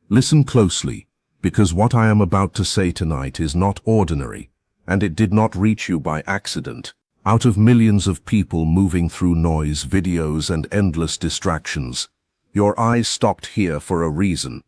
Listen closely, because what I am about to say tonight is not ordinary, and it did not reach you by accident. Out of millions of people moving through noise, videos, and endless distractions, your eyes stopped here for a reason.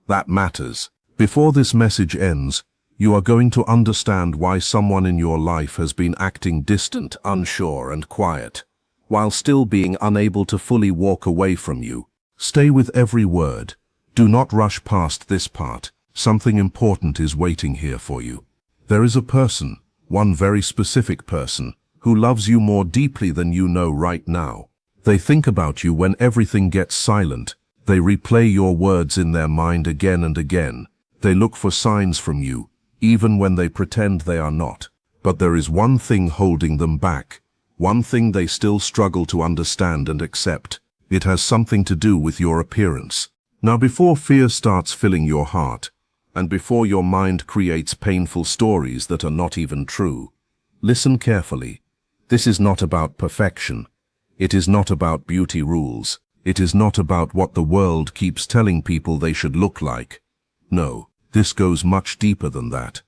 That matters. Before this message ends, you are going to understand why someone in your life has been acting distant, unsure, and quiet, while still being unable to fully walk away from you. Stay with every word. Do not rush past this part. Something important is waiting here for you. There is a person, one very specific person, who loves you more deeply than you know right now. They think about you when everything gets silent. They replay your words in their mind again and again. They look for signs from you, even when they pretend they are not. But there is one thing holding them back, one thing they still struggle to understand and accept. It has something to do with your appearance. Now, before fear starts filling your heart, and before your mind creates painful stories that are not even true, listen carefully. This is not about perfection. It is not about beauty rules. It is not about what the world keeps telling people they should look like. No, this goes much deeper than that.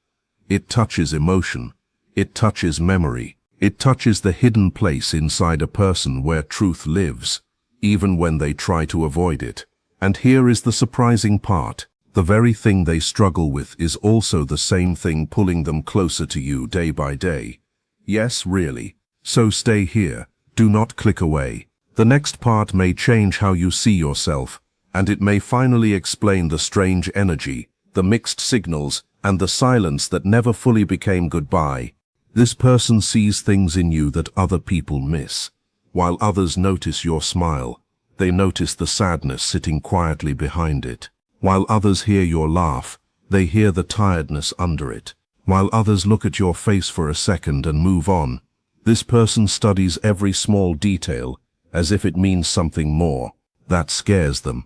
It touches emotion. It touches memory. It touches the hidden place inside a person where truth lives, even when they try to avoid it. And here is the surprising part. The very thing they struggle with is also the same thing pulling them closer to you day by day. Yes, really. So stay here. Do not click away. The next part may change how you see yourself, and it may finally explain the strange energy, the mixed signals, and the silence that never fully became goodbye. This person sees things in you that other people miss. While others notice your smile, they notice the sadness sitting quietly behind it. While others hear your laugh, they hear the tiredness under it. While others look at your face for a second and move on, this person studies every small detail as if it means something more. That scares them.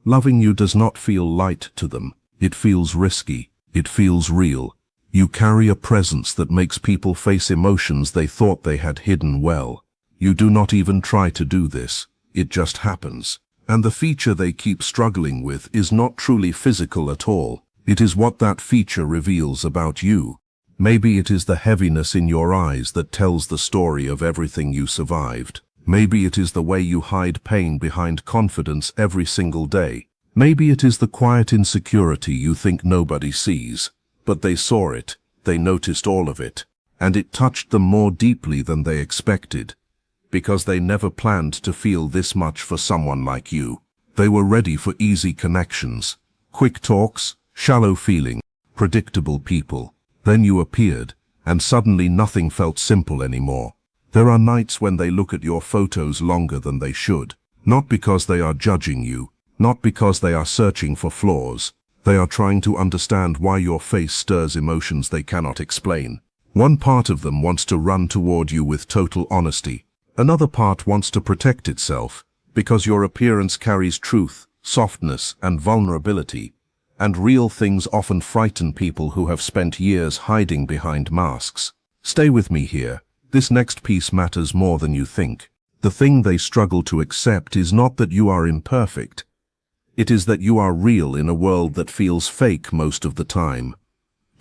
Loving you does not feel light to them. It feels risky. It feels real. You carry a presence that makes people face emotions they thought they had hidden well. You do not even try to do this. It just happens. And the feature they keep struggling with is not truly physical at all. It is what that feature reveals about you. Maybe it is the heaviness in your eyes that tells the story of everything you survived. Maybe it is the way you hide pain behind confidence every single day. Maybe it is the quiet insecurity you think nobody sees. But they saw it, they noticed all of it, and it touched them more deeply than they expected. Because they never planned to feel this much for someone like you. They were ready for easy connections, quick talks, shallow feeling, predictable people. Then you appeared, and suddenly nothing felt simple anymore. There are nights when they look at your photos longer than they should. Not because they are judging you, not because they are searching for flaws. They are trying to understand why your face stirs emotions they cannot explain. One part of them wants to run toward you with total honesty. Another part wants to protect itself, because your appearance carries truth, softness, and vulnerability. And real things often frighten people who have spent years hiding behind masks. Stay with me here. This next piece matters more than you think. The thing they struggle to accept is not that you are imperfect. It is that you are real in a world that feels fake most of the time.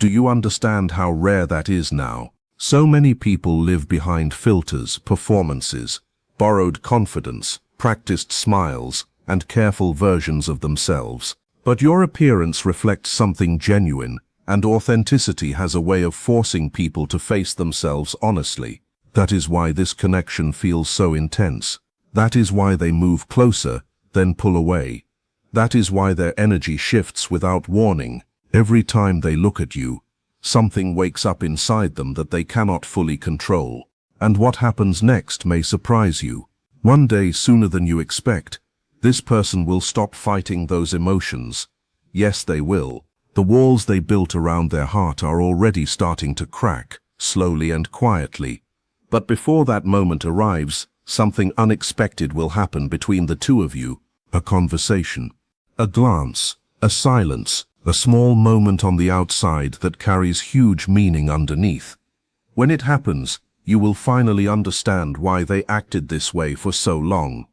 Do you understand how rare that is now? So many people live behind filters, performances, borrowed confidence, practiced smiles, and careful versions of themselves. But your appearance reflects something genuine, and authenticity has a way of forcing people to face themselves honestly. That is why this connection feels so intense. That is why they move closer, then pull away. That is why their energy shifts without warning. Every time they look at you, something wakes up inside them that they cannot fully control. And what happens next may surprise you. One day, sooner than you expect, this person will stop fighting those emotions. Yes, they will. The walls they built around their heart are already starting to crack, slowly and quietly. But before that moment arrives, something unexpected will happen between the two of you. A conversation, a glance, a silence, a small moment on the outside that carries huge meaning underneath. When it happens, you will finally understand why they acted this way for so long.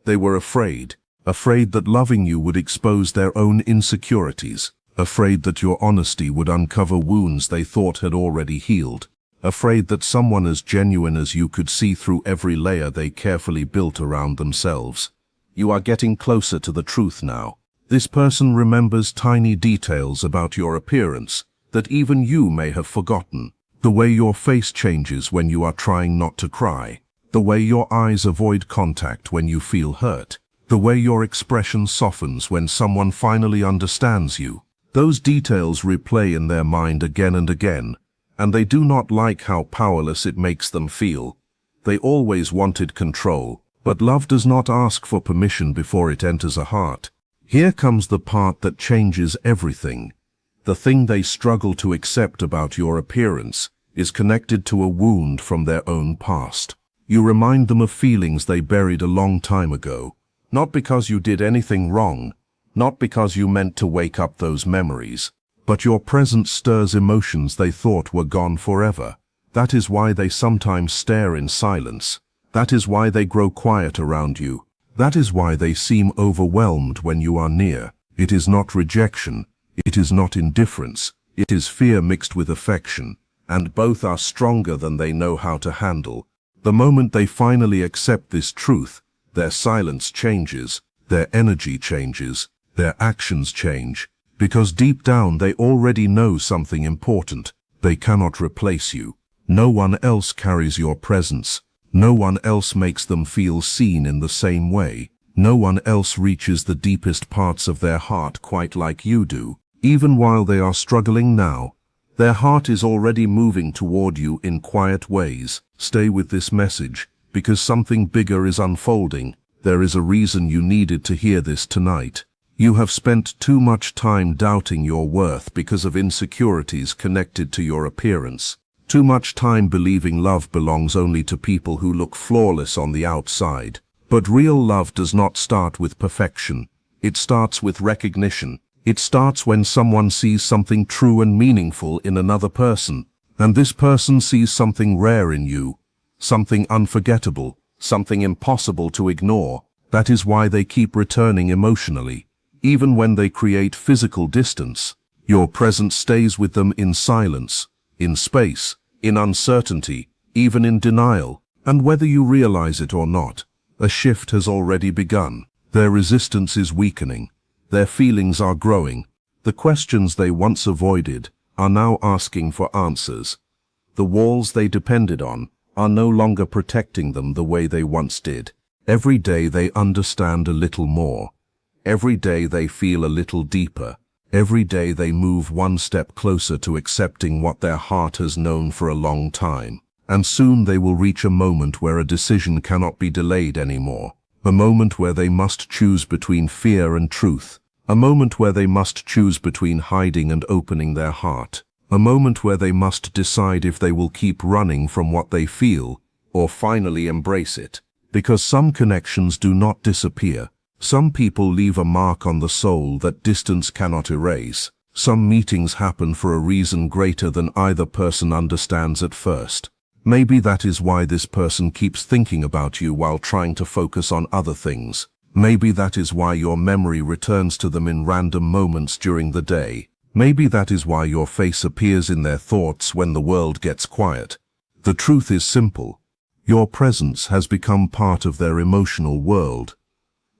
They were afraid. afraid that loving you would expose their own insecurities, afraid that your honesty would uncover wounds they thought had already healed, afraid that someone as genuine as you could see through every layer they carefully built around themselves. You are getting closer to the truth now. This person remembers tiny details about your appearance that even you may have forgotten. The way your face changes when you are trying not to cry, the way your eyes avoid contact when you feel hurt, the way your expression softens when someone finally understands you. Those details replay in their mind again and again, and they do not like how powerless it makes them feel. They always wanted control, but love does not ask for permission before it enters a heart. Here comes the part that changes everything. The thing they struggle to accept about your appearance is connected to a wound from their own past. You remind them of feelings they buried a long time ago, not because you did anything wrong, not because you meant to wake up those memories, but your presence stirs emotions they thought were gone forever. That is why they sometimes stare in silence. That is why they grow quiet around you. That is why they seem overwhelmed when you are near. It is not rejection. It is not indifference. It is fear mixed with affection, and both are stronger than they know how to handle. The moment they finally accept this truth, their silence changes, their energy changes, their actions change, because deep down they already know something important. They cannot replace you. No one else carries your presence. No one else makes them feel seen in the same way. No one else reaches the deepest parts of their heart quite like you do. Even while they are struggling now, their heart is already moving toward you in quiet ways. Stay with this message, because something bigger is unfolding. There is a reason you needed to hear this tonight. You have spent too much time doubting your worth because of insecurities connected to your appearance. Too much time believing love belongs only to people who look flawless on the outside. But real love does not start with perfection. It starts with recognition. It starts when someone sees something true and meaningful in another person, and this person sees something rare in you, something unforgettable, something impossible to ignore. That is why they keep returning emotionally. Even when they create physical distance, your presence stays with them in silence, in space, in uncertainty, even in denial. And whether you realize it or not, a shift has already begun. Their resistance is weakening. Their feelings are growing. The questions they once avoided are now asking for answers. The walls they depended on are no longer protecting them the way they once did. Every day they understand a little more. Every day they feel a little deeper. Every day they move one step closer to accepting what their heart has known for a long time. And soon they will reach a moment where a decision cannot be delayed anymore. A moment where they must choose between fear and truth. A moment where they must choose between hiding and opening their heart. A moment where they must decide if they will keep running from what they feel or finally embrace it. Because some connections do not disappear. Some people leave a mark on the soul that distance cannot erase. Some meetings happen for a reason greater than either person understands at first. Maybe that is why this person keeps thinking about you while trying to focus on other things. Maybe that is why your memory returns to them in random moments during the day. Maybe that is why your face appears in their thoughts when the world gets quiet. The truth is simple. Your presence has become part of their emotional world.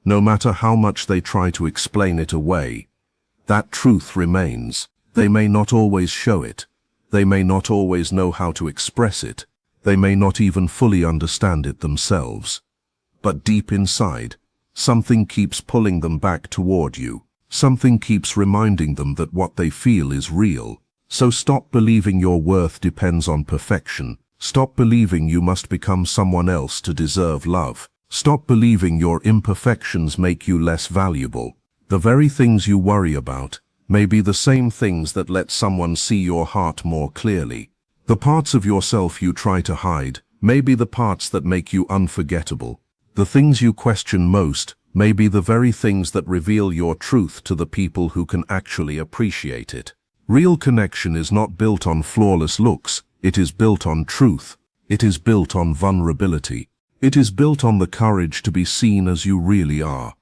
No matter how much they try to explain it away, that truth remains. They may not always show it. They may not always know how to express it. They may not even fully understand it themselves. But deep inside, something keeps pulling them back toward you. Something keeps reminding them that what they feel is real. So stop believing your worth depends on perfection. Stop believing you must become someone else to deserve love. Stop believing your imperfections make you less valuable. The very things you worry about may be the same things that let someone see your heart more clearly. The parts of yourself you try to hide may be the parts that make you unforgettable. The things you question most may be the very things that reveal your truth to the people who can actually appreciate it. Real connection is not built on flawless looks. It is built on truth. It is built on vulnerability. It is built on the courage to be seen as you really are.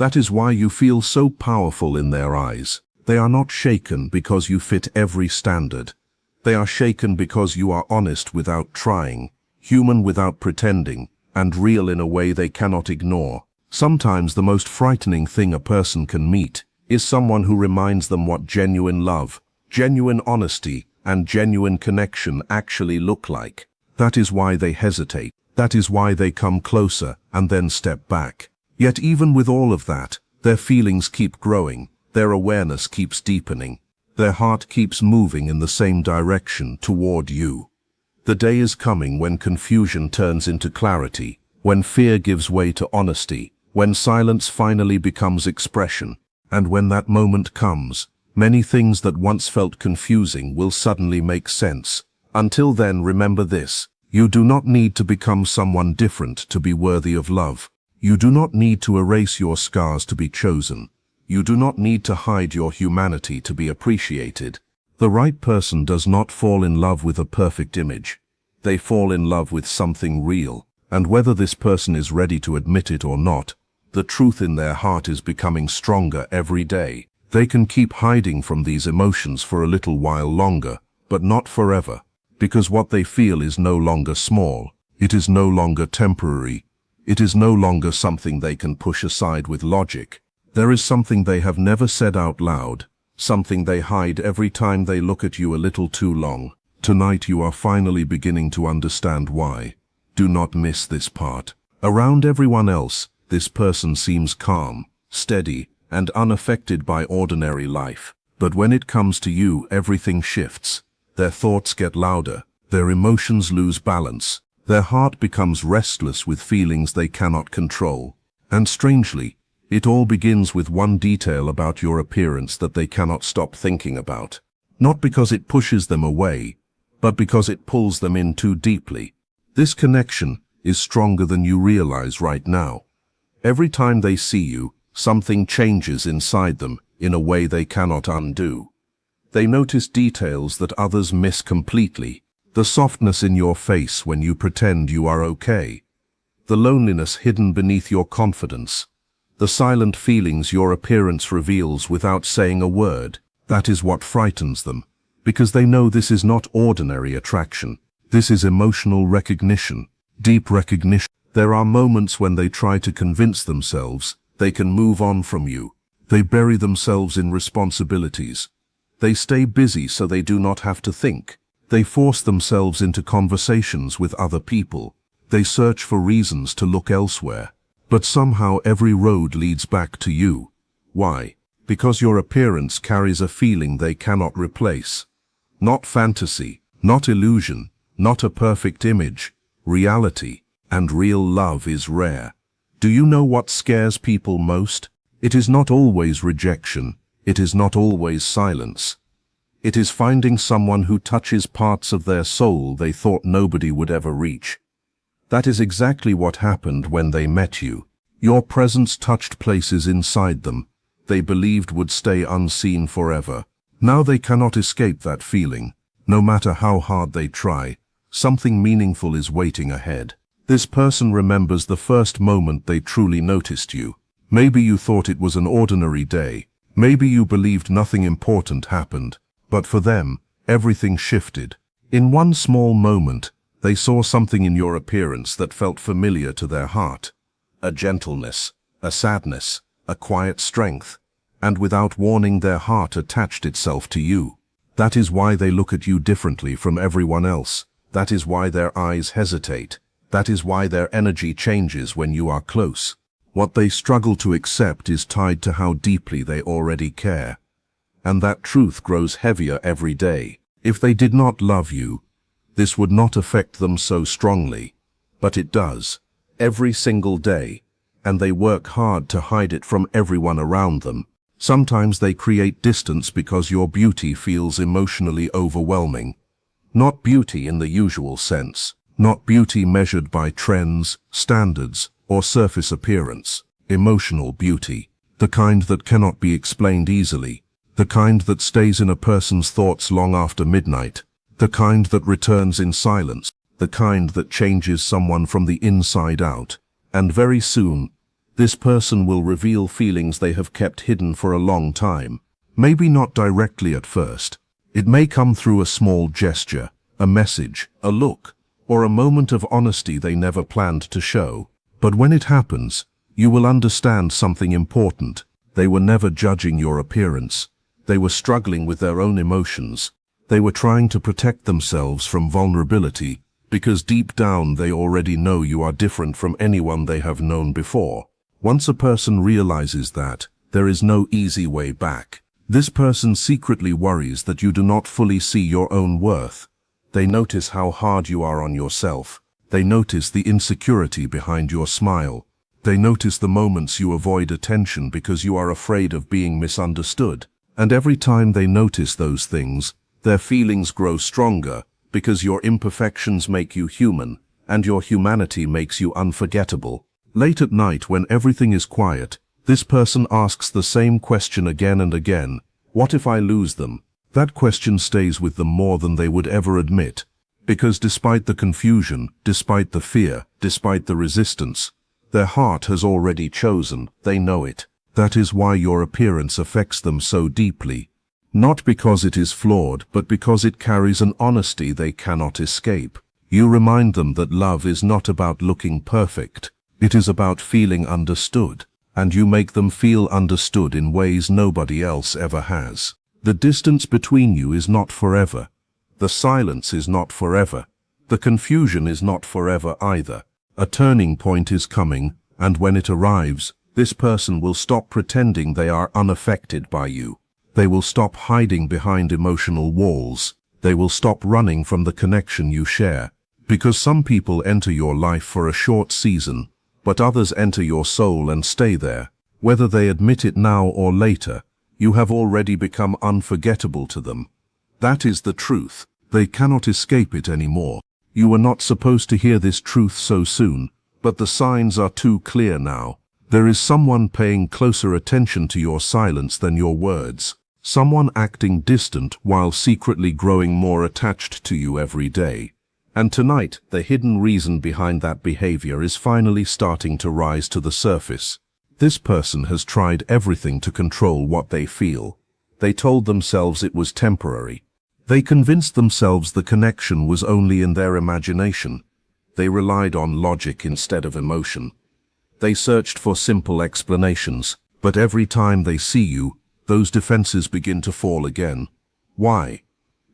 That is why you feel so powerful in their eyes. They are not shaken because you fit every standard. They are shaken because you are honest without trying, human without pretending, and real in a way they cannot ignore. Sometimes the most frightening thing a person can meet is someone who reminds them what genuine love, genuine honesty, and genuine connection actually look like. That is why they hesitate. That is why they come closer and then step back. Yet even with all of that, their feelings keep growing, their awareness keeps deepening, their heart keeps moving in the same direction toward you. The day is coming when confusion turns into clarity, when fear gives way to honesty, when silence finally becomes expression. And when that moment comes, many things that once felt confusing will suddenly make sense. Until then, remember this: you do not need to become someone different to be worthy of love. You do not need to erase your scars to be chosen. You do not need to hide your humanity to be appreciated. The right person does not fall in love with a perfect image. They fall in love with something real, and whether this person is ready to admit it or not, the truth in their heart is becoming stronger every day. They can keep hiding from these emotions for a little while longer, but not forever, because what they feel is no longer small. It is no longer temporary. It is no longer something they can push aside with logic. There is something they have never said out loud, something they hide every time they look at you a little too long. Tonight you are finally beginning to understand why. Do not miss this part. Around everyone else, this person seems calm, steady, and unaffected by ordinary life. But when it comes to you, everything shifts. Their thoughts get louder, their emotions lose balance, their heart becomes restless with feelings they cannot control. And strangely, it all begins with one detail about your appearance that they cannot stop thinking about. Not because it pushes them away, but because it pulls them in too deeply. This connection is stronger than you realize right now. Every time they see you, something changes inside them in a way they cannot undo. They notice details that others miss completely. The softness in your face when you pretend you are okay. The loneliness hidden beneath your confidence. The silent feelings your appearance reveals without saying a word. That is what frightens them, because they know this is not ordinary attraction. This is emotional recognition, deep recognition. There are moments when they try to convince themselves they can move on from you. They bury themselves in responsibilities. They stay busy so they do not have to think. They force themselves into conversations with other people. They search for reasons to look elsewhere. But somehow every road leads back to you. Why? Because your appearance carries a feeling they cannot replace. Not fantasy, not illusion, not a perfect image. Reality. And real love is rare. Do you know what scares people most? It is not always rejection. It is not always silence. It is finding someone who touches parts of their soul they thought nobody would ever reach. That is exactly what happened when they met you. Your presence touched places inside them they believed would stay unseen forever. Now they cannot escape that feeling. No matter how hard they try, something meaningful is waiting ahead. This person remembers the first moment they truly noticed you. Maybe you thought it was an ordinary day. Maybe you believed nothing important happened. But for them, everything shifted. In one small moment, they saw something in your appearance that felt familiar to their heart. A gentleness, a sadness, a quiet strength. And without warning, their heart attached itself to you. That is why they look at you differently from everyone else. That is why their eyes hesitate. That is why their energy changes when you are close. What they struggle to accept is tied to how deeply they already care. And that truth grows heavier every day. If they did not love you, this would not affect them so strongly. But it does, every single day, and they work hard to hide it from everyone around them. Sometimes they create distance because your beauty feels emotionally overwhelming. Not beauty in the usual sense. Not beauty measured by trends, standards, or surface appearance. Emotional beauty. The kind that cannot be explained easily. The kind that stays in a person's thoughts long after midnight. The kind that returns in silence. The kind that changes someone from the inside out. And very soon, This person will reveal feelings they have kept hidden for a long time. Maybe not directly at first. It may come through a small gesture, a message, a look, or a moment of honesty they never planned to show. But when it happens, you will understand something important. They were never judging your appearance. They were struggling with their own emotions. They were trying to protect themselves from vulnerability, because deep down they already know you are different from anyone they have known before. Once a person realizes that, there is no easy way back. This person secretly worries that you do not fully see your own worth. They notice how hard you are on yourself. They notice the insecurity behind your smile. They notice the moments you avoid attention because you are afraid of being misunderstood. And every time they notice those things, their feelings grow stronger, because your imperfections make you human, and your humanity makes you unforgettable. Late at night when everything is quiet, this person asks the same question again and again. What if I lose them? That question stays with them more than they would ever admit. Because despite the confusion, despite the fear, despite the resistance, their heart has already chosen, they know it. That is why your appearance affects them so deeply. Not because it is flawed, but because it carries an honesty they cannot escape. You remind them that love is not about looking perfect. It is about feeling understood. And you make them feel understood in ways nobody else ever has. The distance between you is not forever. The silence is not forever. The confusion is not forever either. A turning point is coming, and when it arrives, this person will stop pretending they are unaffected by you. They will stop hiding behind emotional walls. They will stop running from the connection you share. Because some people enter your life for a short season, but others enter your soul and stay there. Whether they admit it now or later, you have already become unforgettable to them. That is the truth. They cannot escape it anymore. You were not supposed to hear this truth so soon, but the signs are too clear now. There is someone paying closer attention to your silence than your words. Someone acting distant while secretly growing more attached to you every day. And tonight, the hidden reason behind that behavior is finally starting to rise to the surface. This person has tried everything to control what they feel. They told themselves it was temporary. They convinced themselves the connection was only in their imagination. They relied on logic instead of emotion. They searched for simple explanations, but every time they see you, those defenses begin to fall again. Why?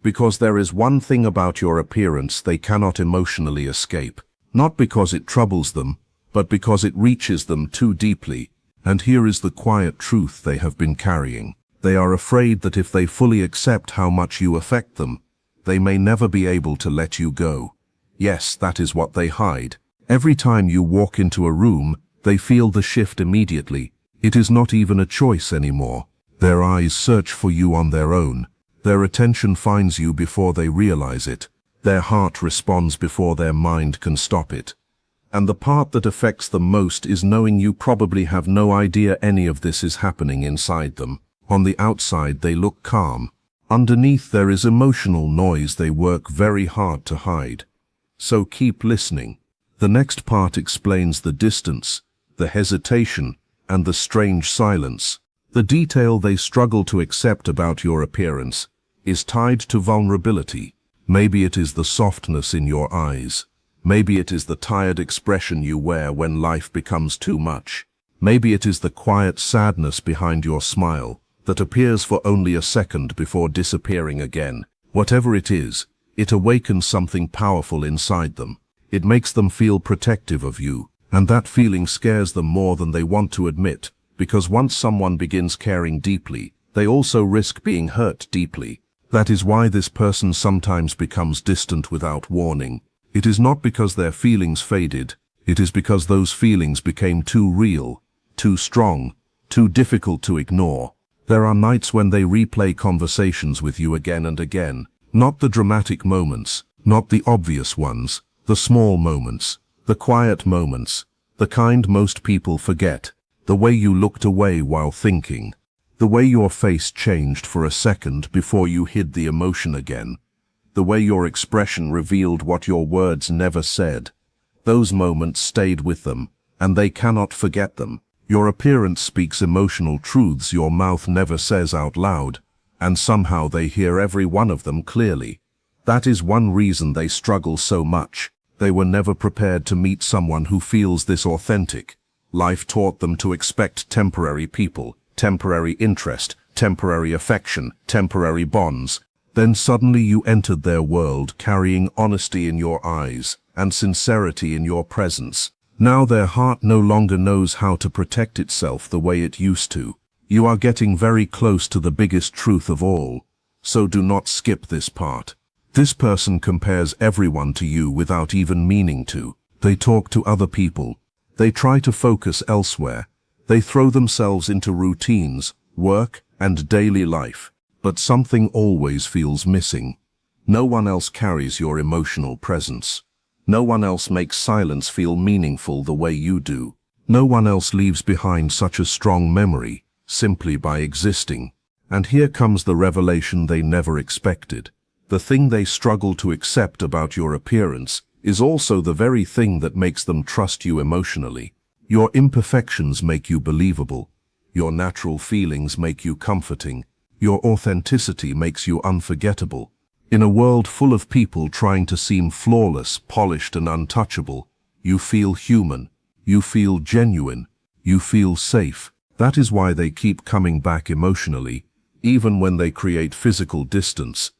Because there is one thing about your appearance they cannot emotionally escape. Not because it troubles them, but because it reaches them too deeply. And here is the quiet truth they have been carrying. They are afraid that if they fully accept how much you affect them, they may never be able to let you go. Yes, that is what they hide. Every time you walk into a room, they feel the shift immediately. It is not even a choice anymore. Their eyes search for you on their own. Their attention finds you before they realize it. Their heart responds before their mind can stop it. And the part that affects them most is knowing you probably have no idea any of this is happening inside them. On the outside they look calm. Underneath there is emotional noise they work very hard to hide. So keep listening. The next part explains the distance, the hesitation, and the strange silence. The detail they struggle to accept about your appearance is tied to vulnerability. Maybe it is the softness in your eyes. Maybe it is the tired expression you wear when life becomes too much. Maybe it is the quiet sadness behind your smile that appears for only a second before disappearing again. Whatever it is, it awakens something powerful inside them. It makes them feel protective of you, and that feeling scares them more than they want to admit, because once someone begins caring deeply, they also risk being hurt deeply. That is why this person sometimes becomes distant without warning. It is not because their feelings faded, it is because those feelings became too real, too strong, too difficult to ignore. There are nights when they replay conversations with you again and again. Not the dramatic moments, not the obvious ones, the small moments, the quiet moments, the kind most people forget. The way you looked away while thinking. The way your face changed for a second before you hid the emotion again. The way your expression revealed what your words never said. Those moments stayed with them, and they cannot forget them. Your appearance speaks emotional truths your mouth never says out loud, and somehow they hear every one of them clearly. That is one reason they struggle so much. They were never prepared to meet someone who feels this authentic. Life taught them to expect temporary people, temporary interest, temporary affection, temporary bonds. Then suddenly you entered their world carrying honesty in your eyes and sincerity in your presence. Now their heart no longer knows how to protect itself the way it used to. You are getting very close to the biggest truth of all, so do not skip this part. This person compares everyone to you without even meaning to. They talk to other people. They try to focus elsewhere. They throw themselves into routines, work, and daily life. But something always feels missing. No one else carries your emotional presence. No one else makes silence feel meaningful the way you do. No one else leaves behind such a strong memory, simply by existing. And here comes the revelation they never expected. The thing they struggle to accept about your appearance is also the very thing that makes them trust you emotionally. Your imperfections make you believable. Your natural feelings make you comforting. Your authenticity makes you unforgettable. In a world full of people trying to seem flawless, polished, and untouchable, you feel human. You feel genuine. You feel safe. That is why they keep coming back emotionally, even when they create physical distance.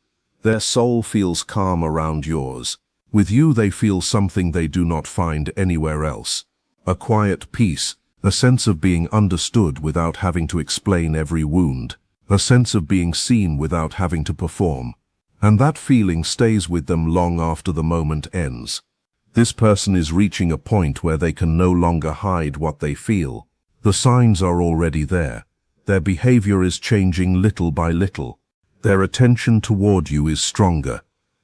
Their soul feels calm around yours. With you they feel something they do not find anywhere else. A quiet peace, a sense of being understood without having to explain every wound, a sense of being seen without having to perform. And that feeling stays with them long after the moment ends. This person is reaching a point where they can no longer hide what they feel. The signs are already there. Their behavior is changing little by little. Their attention toward you is stronger.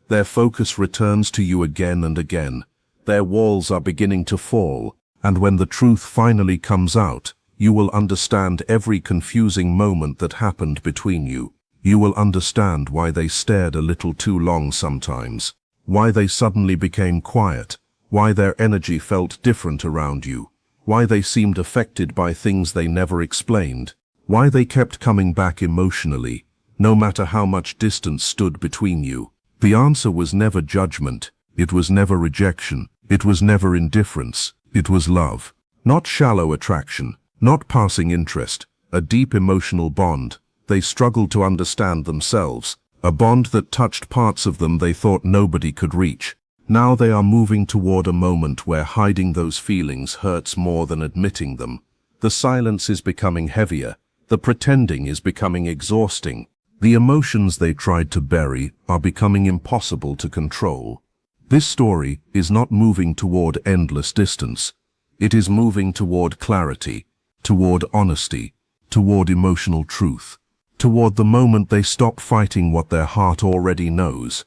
Their focus returns to you again and again. Their walls are beginning to fall, and when the truth finally comes out, you will understand every confusing moment that happened between you. You will understand why they stared a little too long sometimes, why they suddenly became quiet, why their energy felt different around you, why they seemed affected by things they never explained, why they kept coming back emotionally, no matter how much distance stood between you. The answer was never judgment, it was never rejection, it was never indifference, it was love. Not shallow attraction, not passing interest, a deep emotional bond. They struggled to understand themselves, a bond that touched parts of them they thought nobody could reach. Now they are moving toward a moment where hiding those feelings hurts more than admitting them. The silence is becoming heavier, the pretending is becoming exhausting. The emotions they tried to bury are becoming impossible to control. This story is not moving toward endless distance. It is moving toward clarity, toward honesty, toward emotional truth, toward the moment they stop fighting what their heart already knows.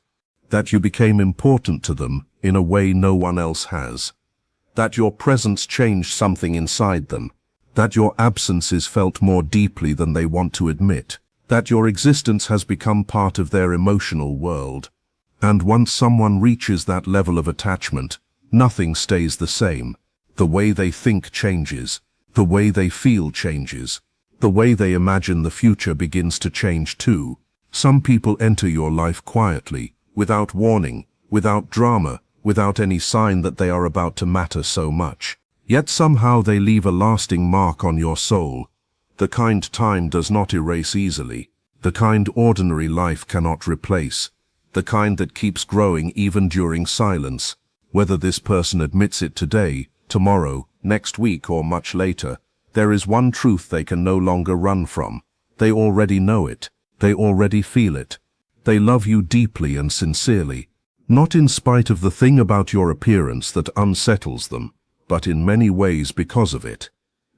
That you became important to them in a way no one else has. That your presence changed something inside them. That your absence is felt more deeply than they want to admit. That your existence has become part of their emotional world. And once someone reaches that level of attachment, nothing stays the same. The way they think changes. The way they feel changes. The way they imagine the future begins to change too. Some people enter your life quietly, without warning, without drama, without any sign that they are about to matter so much. Yet somehow they leave a lasting mark on your soul. The kind time does not erase easily. The kind ordinary life cannot replace. The kind that keeps growing even during silence. Whether this person admits it today, tomorrow, next week, or much later, there is one truth they can no longer run from. They already know it. They already feel it. They love you deeply and sincerely, not in spite of the thing about your appearance that unsettles them, but in many ways because of it.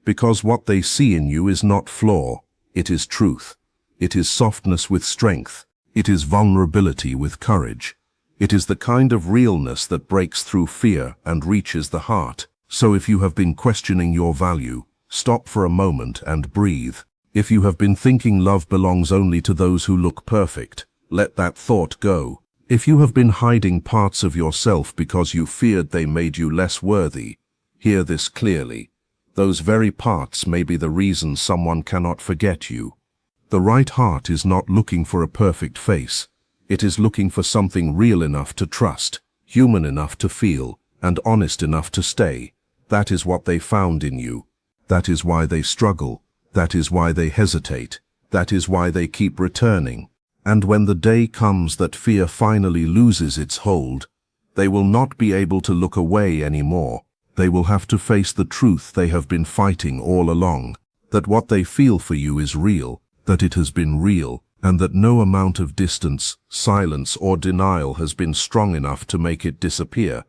Because what they see in you is not flaw, it is truth. It is softness with strength. It is vulnerability with courage. It is the kind of realness that breaks through fear and reaches the heart. So if you have been questioning your value, stop for a moment and breathe. If you have been thinking love belongs only to those who look perfect, let that thought go. If you have been hiding parts of yourself because you feared they made you less worthy, hear this clearly. Those very parts may be the reason someone cannot forget you. The right heart is not looking for a perfect face. It is looking for something real enough to trust, human enough to feel, and honest enough to stay. That is what they found in you. That is why they struggle. That is why they hesitate. That is why they keep returning. And when the day comes that fear finally loses its hold, they will not be able to look away anymore. They will have to face the truth they have been fighting all along, that what they feel for you is real, that it has been real, and that no amount of distance, silence, or denial has been strong enough to make it disappear.